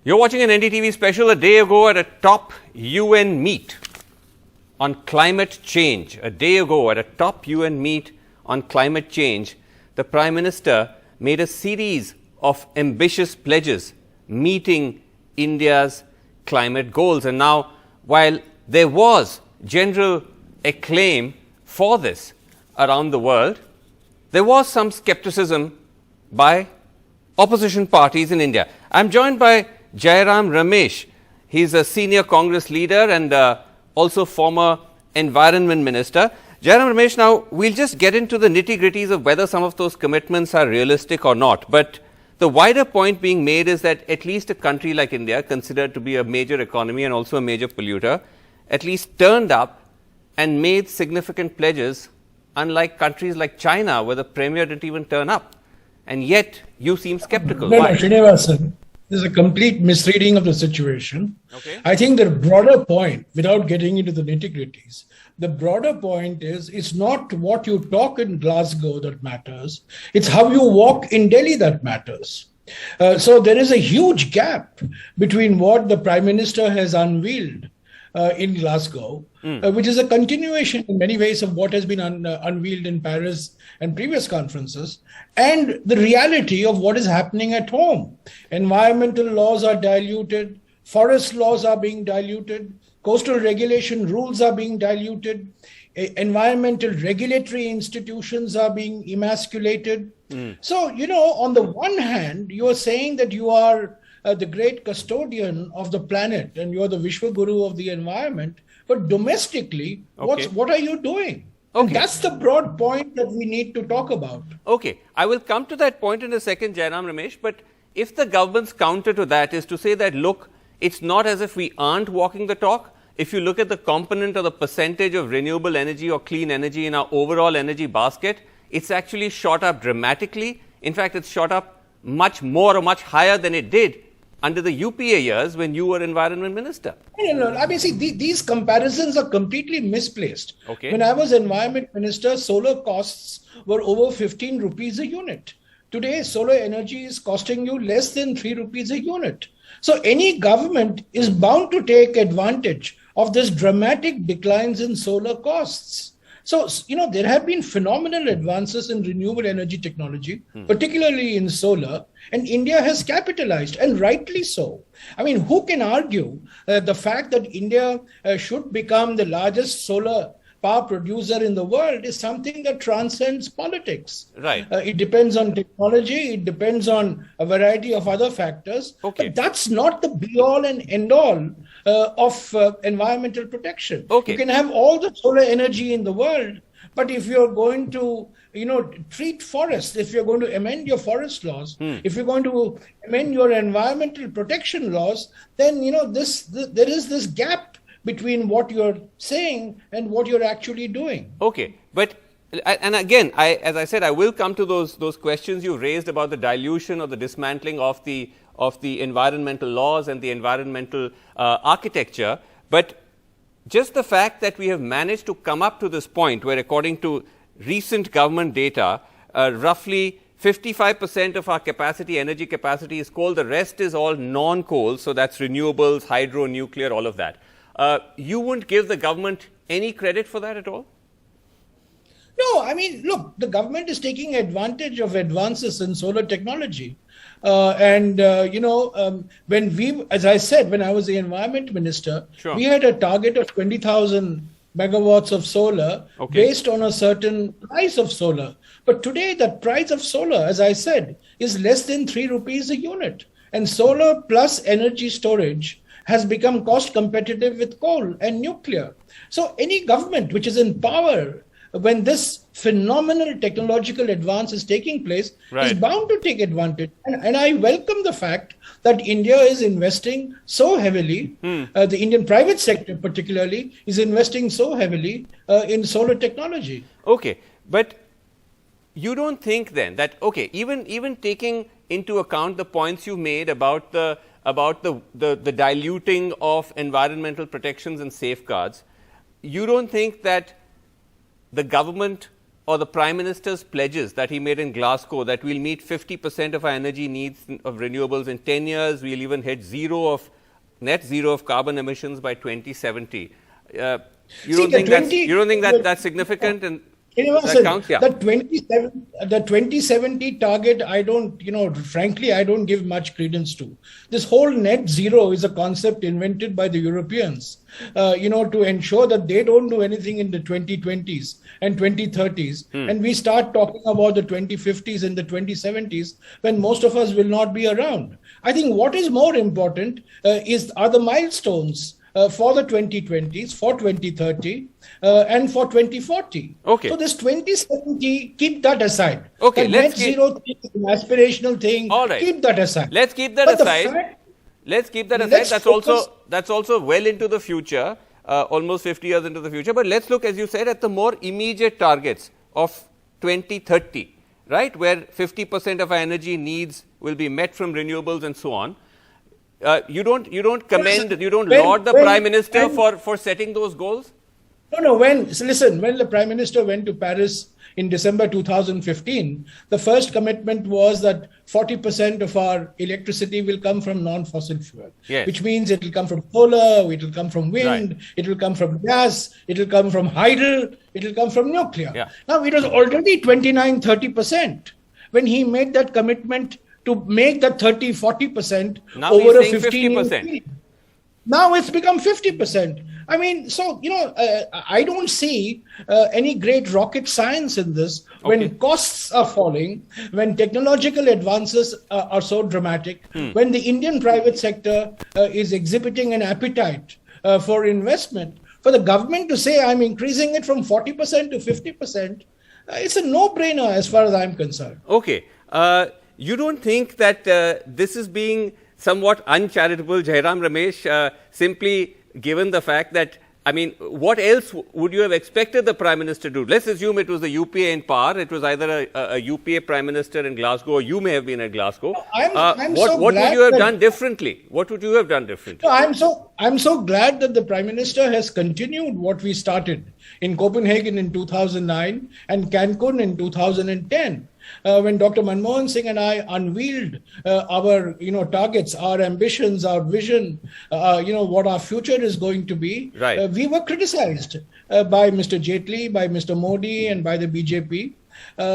You're watching an NDTV special. A day ago at a top UN meet on climate change, the Prime Minister made a series of ambitious pledges meeting India's climate goals. And now, while there was general acclaim for this around the world, there was some skepticism by opposition parties in India. I'm joined by Jairam Ramesh. He's a senior Congress leader and also former environment minister. Jairam Ramesh, now we'll just get into the nitty-gritties of whether some of those commitments are realistic or not. But the wider point being made is that at least a country like India, considered to be a major economy and also a major polluter, at least turned up and made significant pledges, unlike countries like China, where the premier didn't even turn up. And yet, you seem skeptical. No, Srinivasan, this is a complete misreading of the situation. Okay. I think the broader point, without getting into the nitty-gritties, the broader point is it's not what you talk in Glasgow that matters, it's how you walk in Delhi that matters. So there is a huge gap between what the Prime Minister has unveiled in Glasgow, which is a continuation in many ways of what has been unveiled in Paris and previous conferences, and the reality of what is happening at home. Environmental laws are diluted, forest laws are being diluted, coastal regulation rules are being diluted, environmental regulatory institutions are being emasculated. So, on the one hand, you are saying that you are the great custodian of the planet and you're the Vishwa Guru of the environment, but domestically, what are you doing? Okay. That's the broad point that we need to talk about. Okay, I will come to that point in a second, Jairam Ramesh, but if the government's counter to that is to say that, look, it's not as if we aren't walking the talk. If you look at the component or the percentage of renewable energy or clean energy in our overall energy basket, it's actually shot up dramatically. In fact, it's shot up much more or much higher than it did under the UPA years when you were environment minister. No. I mean, see, these comparisons are completely misplaced. Okay. When I was environment minister, solar costs were over 15 rupees a unit. Today, solar energy is costing you less than 3 rupees a unit. So any government is bound to take advantage of this dramatic declines in solar costs. So, there have been phenomenal advances in renewable energy technology, particularly in solar, and India has capitalized, and rightly so. I mean, who can argue the fact that India should become the largest solar power producer in the world is something that transcends politics. Right. It depends on technology, it depends on a variety of other factors. Okay. But that's not the be-all and end-all of environmental protection. Okay. You can have all the solar energy in the world, but if you're going to treat forests, if you're going to amend your forest laws, if you're going to amend your environmental protection laws, then there is this gap between what you're saying and what you're actually doing. Okay, but and again, as I said, I will come to those questions you raised about the dilution or the dismantling of the environmental laws and the environmental architecture. But just the fact that we have managed to come up to this point where, according to recent government data, roughly 55% of our energy capacity is coal. The rest is all non-coal. So that's renewables, hydro, nuclear, all of that. You wouldn't give the government any credit for that at all? No, I mean, look, the government is taking advantage of advances in solar technology. When as I said, when I was the environment minister, Sure. we had a target of 20,000 megawatts of solar based on a certain price of solar. But today, that price of solar, as I said, is less than 3 rupees a unit. And solar plus energy storage has become cost competitive with coal and nuclear. So any government which is in power when this phenomenal technological advance is taking place is bound to take advantage. And I welcome the fact that India is investing so heavily, the Indian private sector particularly is investing so heavily in solar technology. Okay, but you don't think then that, even taking into account the points you made about the diluting of environmental protections and safeguards, you don't think that the government or the Prime Minister's pledges that he made in Glasgow, that we'll meet 50% of our energy needs of renewables in 10 years, we'll even hit net zero of carbon emissions by 2070. You don't think that's significant? And that counts? Yeah. The 2070 target, I don't, frankly, I don't give much credence to. This whole net zero is a concept invented by the Europeans, to ensure that they don't do anything in the 2020s and 2030s. And we start talking about the 2050s and the 2070s when most of us will not be around. I think what is more important are the milestones for the 2020s, for 2030, and for 2040. Okay. So this 2070, keep that aside. Okay. Net zero thing is an aspirational thing. All right. Keep that aside. Let's keep that aside. Let's keep that aside. That's also well into the future, almost 50 years into the future. But let's look, as you said, at the more immediate targets of 2030, right, where 50% of our energy needs will be met from renewables and so on. You don't laud the Prime Minister for setting those goals? No. When the Prime Minister went to Paris in December 2015, the first commitment was that 40% of our electricity will come from non-fossil fuel, yes. Which means it will come from solar, it will come from wind, right. It will come from gas, it will come from hydro, it will come from nuclear. Yeah. Now, it was already 29-30% when he made that commitment to make that 30-40% over a 15-year period. Now it's become 50%. I mean, so, I don't see any great rocket science in this. When costs are falling, when technological advances are so dramatic, when the Indian private sector is exhibiting an appetite for investment, for the government to say, I'm increasing it from 40% to 50%, it's a no-brainer as far as I'm concerned. Okay. You don't think that this is being somewhat uncharitable, Jairam Ramesh, simply given the fact that, I mean, what else would you have expected the Prime Minister to do? Let's assume it was the UPA in power. It was either a UPA Prime Minister in Glasgow, or you may have been at Glasgow. What would you have done differently? What would you have done differently? No, I'm so glad that the Prime Minister has continued what we started in Copenhagen in 2009 and Cancun in 2010. When Dr. Manmohan Singh and I unveiled our targets, our ambitions, our vision, what our future is going to be, right. We were criticized by Mr. Jaitley, by Mr. Modi, and by the BJP.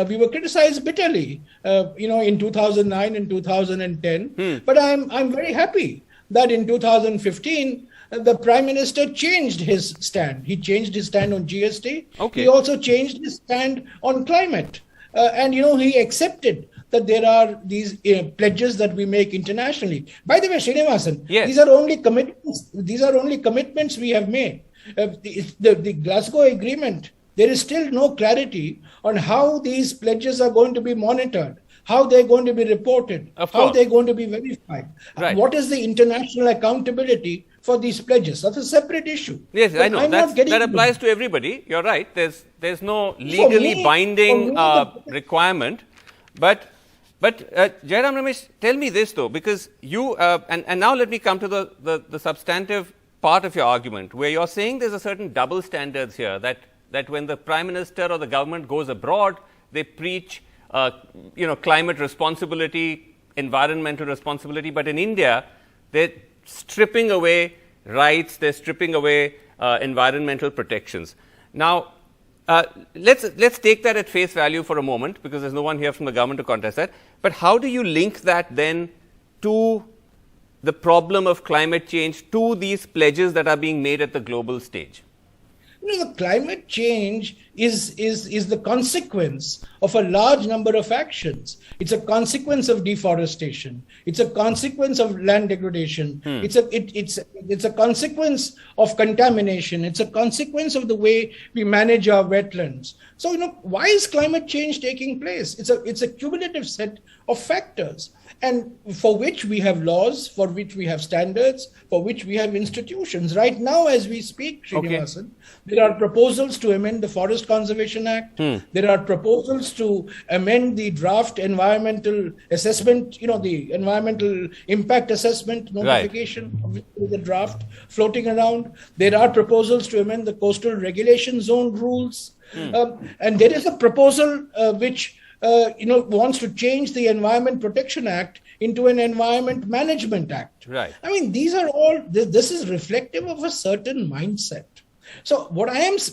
We were criticized bitterly, in 2009 and 2010. But I'm very happy that in 2015, the Prime Minister changed his stand. He changed his stand on GST. Okay. He also changed his stand on climate. And he accepted that there are these pledges that we make internationally. By the way, Srinivasan, yes. These are only commitments we have made. The Glasgow Agreement, there is still no clarity on how these pledges are going to be monitored, how they're going to be reported, how they're going to be verified. Right. What is the international accountability for these pledges? That's a separate issue. Yes, but I know. That applies to everybody. You're right. There's no legally binding requirement. But Jairam Ramesh, tell me this though, because you and now let me come to the substantive part of your argument, where you're saying there's a certain double standards here, that when the Prime Minister or the government goes abroad, they preach climate responsibility, environmental responsibility, but in India, they're stripping away rights, they're stripping away environmental protections. Now, let's take that at face value for a moment, because there's no one here from the government to contest that. But how do you link that then to the problem of climate change, to these pledges that are being made at the global stage? The climate change is the consequence of a large number of actions. It's a consequence of deforestation. It's a consequence of land degradation. It's a consequence of contamination. It's a consequence of the way we manage our wetlands. So, why is climate change taking place? It's a cumulative set of factors, and for which we have laws, for which we have standards, for which we have institutions. Right now, as we speak, Srinivasan, there are proposals to amend the Forest Conservation Act. There are proposals to amend the draft environmental assessment, the environmental impact assessment notification, right. The draft floating around. There are proposals to amend the coastal regulation zone rules. And there is a proposal which wants to change the Environment Protection Act into an Environment Management Act. Right. I mean, these are all, this is reflective of a certain mindset. So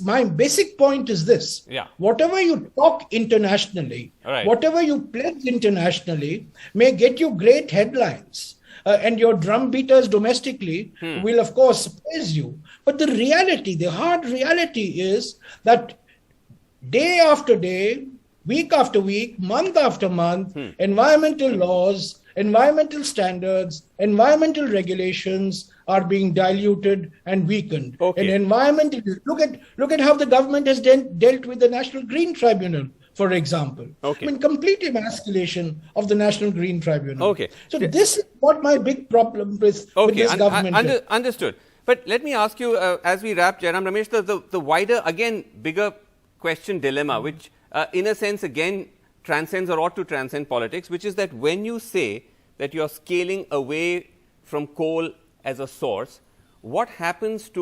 my basic point is this. Yeah. Whatever you talk internationally, Right. whatever you pledge internationally may get you great headlines. And your drum beaters domestically will, of course, praise you. But the reality, the hard reality is that day after day, week after week, month after month, environmental laws, environmental standards, environmental regulations are being diluted and weakened. Okay. And environment, look at how the government has dealt with the National Green Tribunal, for example. Okay. I mean, complete emasculation of the National Green Tribunal. Okay. So this is what my big problem with this government is. Understood. But let me ask you, as we wrap, Jairam Ramesh, the wider, again, bigger question dilemma, which in a sense, again, transcends or ought to transcend politics, which is that when you say that you are scaling away from coal as a source, what happens to